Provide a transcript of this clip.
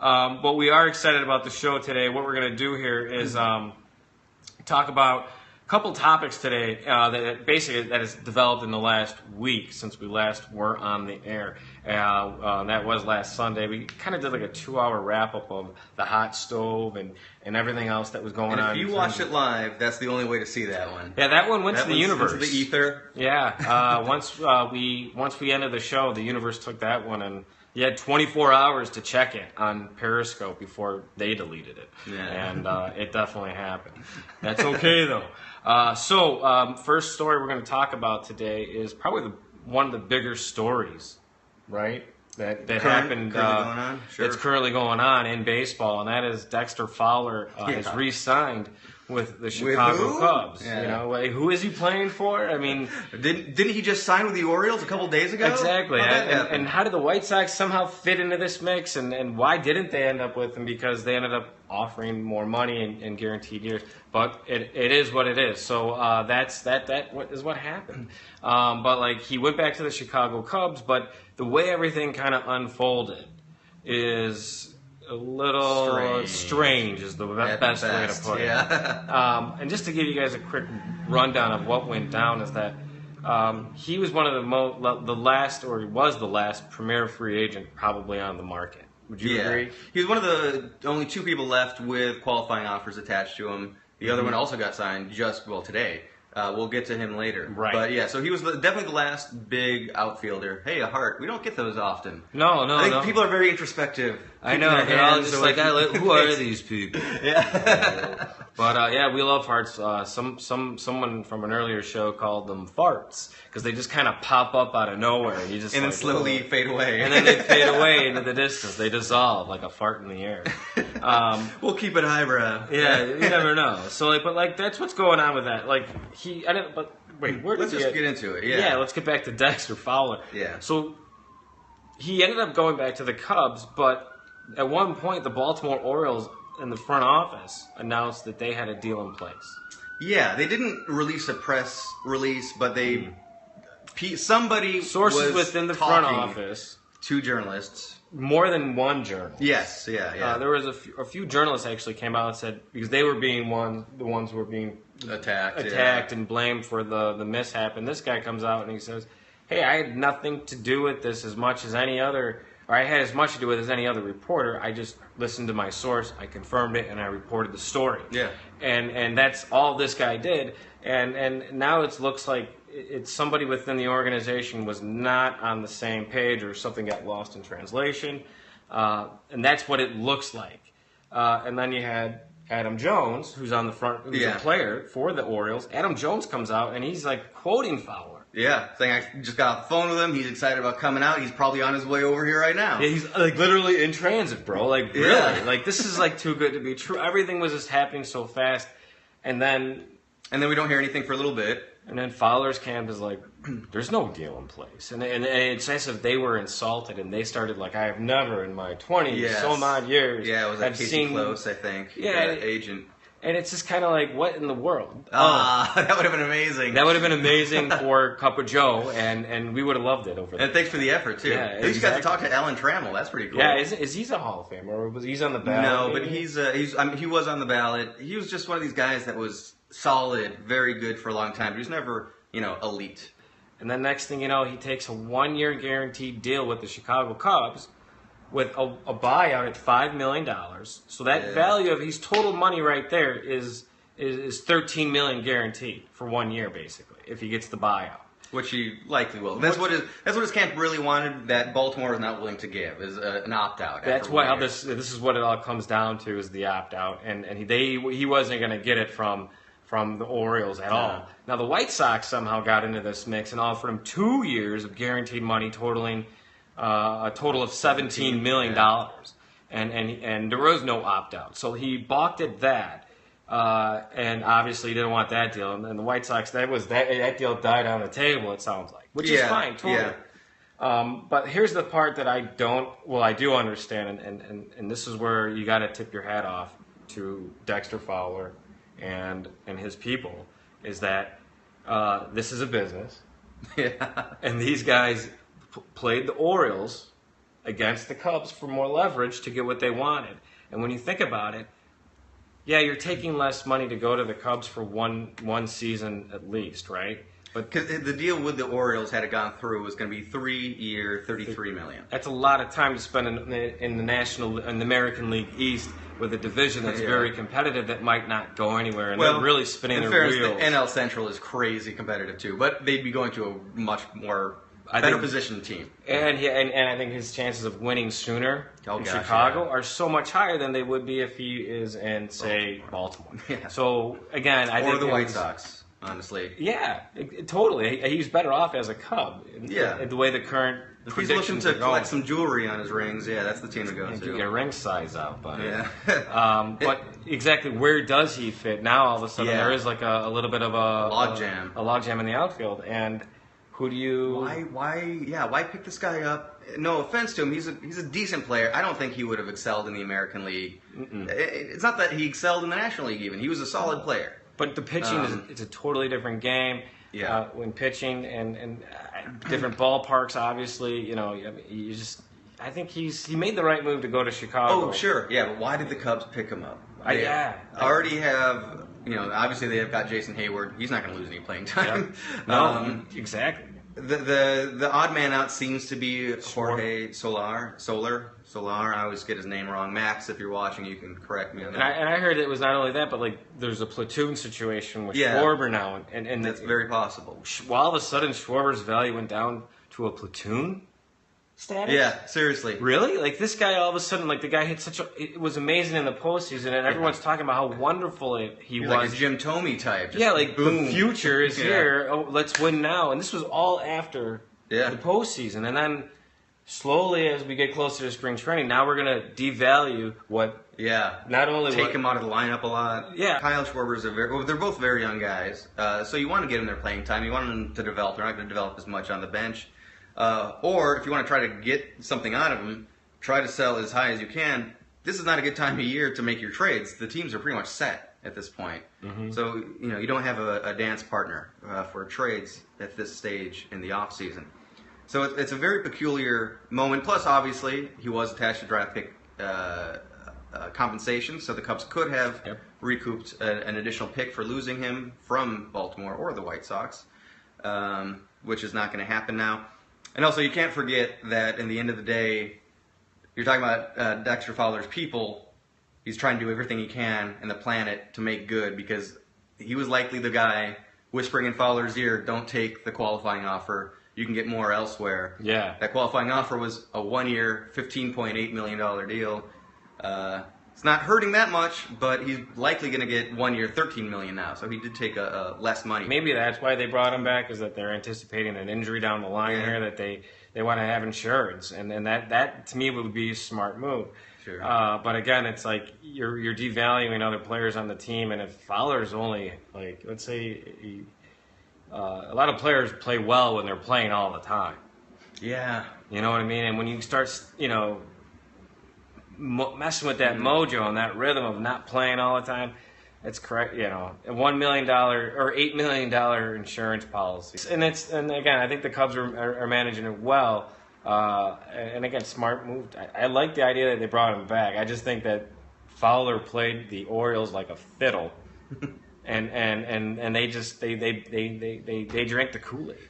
But we are excited about the show today. What we're going to do here is talk about a couple topics today that has developed in the last week since we last were on the air. That was last Sunday. We kind of did like a 2-hour wrap-up of the hot stove and everything else that was going on. If you watched it live, that's the only way to see that one. Yeah, that one went to the universe. Into the ether. Yeah, once we ended the show, the universe took that one, and you had 24 hours to check it on Periscope before they deleted it. Yeah. And it definitely happened. That's okay, though. First story we're going to talk about today is probably one of the bigger stories, right? That happened. Currently going on? Sure. It's currently going on in baseball, and that is Dexter Fowler has re-signed with the Chicago Cubs. Yeah. You know, who is he playing for? I mean, didn't he just sign with the Orioles a couple days ago? Exactly. And how did the White Sox somehow fit into this mix? And why didn't they end up with him? Because they ended up offering more money and guaranteed years. But it is what it is. So that is what happened. But like he went back to the Chicago Cubs, but the way everything kind of unfolded is a little strange is the best way to put it. Yeah. And just to give you guys a quick rundown of what went down is that he was one of the last premier free agent probably on the market. Would you agree? He was one of the only two people left with qualifying offers attached to him. The other one also got signed today. We'll get to him later. Right. But yeah, so he was definitely the last big outfielder. Hey, a heart. We don't get those often. No. I think people are very introspective. I know. They're all just like, who are these people? Yeah. But we love hearts. Someone from an earlier show called them farts because they just kind of pop up out of nowhere. And then slowly fade away. And then they fade away into the distance. They dissolve like a fart in the air. We'll keep it highbrow. Yeah, you never know. So, but that's what's going on with that. Like let's just get into it. Yeah, let's get back to Dexter Fowler. Yeah. So he ended up going back to the Cubs, but at one point the Baltimore Orioles in the front office announced that they had a deal in place. Yeah, they didn't release a press release, but somebody sources was within the front office, 2 journalists. More than one journalist. Yes, yeah. There was a few journalists actually came out and said because they were being the ones who were being attacked and blamed for the mishap. And this guy comes out and he says, "Hey, I had nothing to do with this as much as any other, or I had as much to do with it as any other reporter. I just listened to my source, I confirmed it, and I reported the story." Yeah. And that's all this guy did. And now it looks like it's somebody within the organization was not on the same page or something got lost in translation. And that's what it looks like. And then you had Adam Jones, who's on the front, who's a player for the Orioles. Adam Jones comes out and he's like quoting Fowler. Yeah, saying I just got off the phone with him. He's excited about coming out. He's probably on his way over here right now. Yeah, he's like literally in transit, bro. Like really, like this is like too good to be true. Everything was just happening so fast, and then we don't hear anything for a little bit. And then Fowler's camp is like, there's no deal in place. And it's as if they were insulted and they started like, I have never in my 20 some odd years. Yeah, it was like Casey Close, I think. Yeah. Agent. And it's just kind of like, what in the world? That would have been amazing. That would have been amazing for Cup of Joe, and we would have loved it over there. And thanks for the effort, too. Yeah, At least you got to talk to Alan Trammell. That's pretty cool. Yeah, is he a Hall of Famer? Or was he's on the ballot? No, but he was on the ballot. He was just one of these guys that was solid, very good for a long time. But he was never, elite. And then next thing you know, he takes a 1-year guaranteed deal with the Chicago Cubs with a buyout at $5 million. So that value of his total money right there is $13 million guaranteed for 1 year, basically, if he gets the buyout. Which he likely will. That's what his camp really wanted. That Baltimore is not willing to give is an opt out. That's what this is what it all comes down to is the opt out, and he wasn't going to get it from the Orioles at all. Now the White Sox somehow got into this mix and offered him 2 years of guaranteed money, totaling a total of $17 million, and there was no opt out. So he balked at that. And obviously he didn't want that deal. And the White Sox, that deal died on the table, it sounds like. Which is fine, totally. Yeah. But here's the part that I do understand, and this is where you got to tip your hat off to Dexter Fowler and his people, is that this is a business. Yeah. And these guys played the Orioles against the Cubs for more leverage to get what they wanted. And when you think about it, yeah, you're taking less money to go to the Cubs for one season at least, right? But because the deal with the Orioles, had it gone through, was going to be 3-year, $33 million. that's a lot of time to spend in the American League East with a division that's very competitive that might not go anywhere, and they're really spinning their fairness, wheels. The NL Central is crazy competitive too, but they'd be going to a much more better positioned team. And I think his chances of winning sooner in gosh, Chicago are so much higher than they would be if he is in, say, Baltimore. Yeah. So again, I think the White Sox. Honestly, yeah, totally. He's better off as a Cub. Yeah, the way the current if he's looking to collect some jewelry on his rings, yeah, that's the team to go to. Get a ring size out, buddy. Yeah. But exactly where does he fit? Now all of a sudden there is like a little bit of a logjam in the outfield, and who do you? Why pick this guy up? No offense to him, he's a decent player. I don't think he would have excelled in the American League. It's not that he excelled in the National League even. He was a solid player. But the pitching it's a totally different game. Yeah. When pitching and different ballparks, obviously, you just. I think he made the right move to go to Chicago. Oh, sure, yeah. But why did the Cubs pick him up? They already have. Obviously they have got Jason Hayward. He's not going to lose any playing time. Yep. No, exactly. The odd man out seems to be Jorge Solar. I always get his name wrong. Max, if you're watching, you can correct me on that. And I heard it was not only that, but like there's a platoon situation with Schwarber now, and that's very possible. All of a sudden, Schwarber's value went down to a platoon status. Yeah, seriously. Really? Like this guy, all of a sudden, like the guy hit it was amazing in the postseason, and everyone's talking about how wonderful he was. Like a Jim Thome type. The future is here. Oh, let's win now. And this was all after the postseason, and then slowly, as we get closer to spring training, now we're going to devalue what. Yeah. Not only take him out of the lineup a lot. Yeah. Kyle Schwarber's they're both very young guys, so you want to get them their playing time. You want them to develop. They're not going to develop as much on the bench. Or if you want to try to get something out of them, try to sell as high as you can. This is not a good time of year to make your trades. The teams are pretty much set at this point. So you don't have a dance partner for trades at this stage in the off season. So it's a very peculiar moment. Plus, obviously, he was attached to draft pick compensation, so the Cubs could have recouped an additional pick for losing him from Baltimore or the White Sox, which is not going to happen now. And also, you can't forget that in the end of the day, you're talking about Dexter Fowler's people. He's trying to do everything he can in the planet to make good, because he was likely the guy whispering in Fowler's ear, don't take the qualifying offer. You can get more elsewhere. Yeah. That qualifying offer was a 1-year, $15.8 million deal. It's not hurting that much, but he's likely going to get 1 year, $13 million now. So he did take less money. Maybe that's why they brought him back, is that they're anticipating an injury down the line here, that they want to have insurance, and that to me would be a smart move. Sure. But again, it's like you're devaluing other players on the team, and if Fowler's only like, let's say, a lot of players play well when they're playing all the time. Yeah. You know what I mean? And when you start, messing with that mojo and that rhythm of not playing all the time, it's correct. A $1 million or $8 million insurance policy, and again, I think the Cubs are managing it well. And again, smart move. I like the idea that they brought him back. I just think that Fowler played the Orioles like a fiddle, and they drank the Kool-Aid.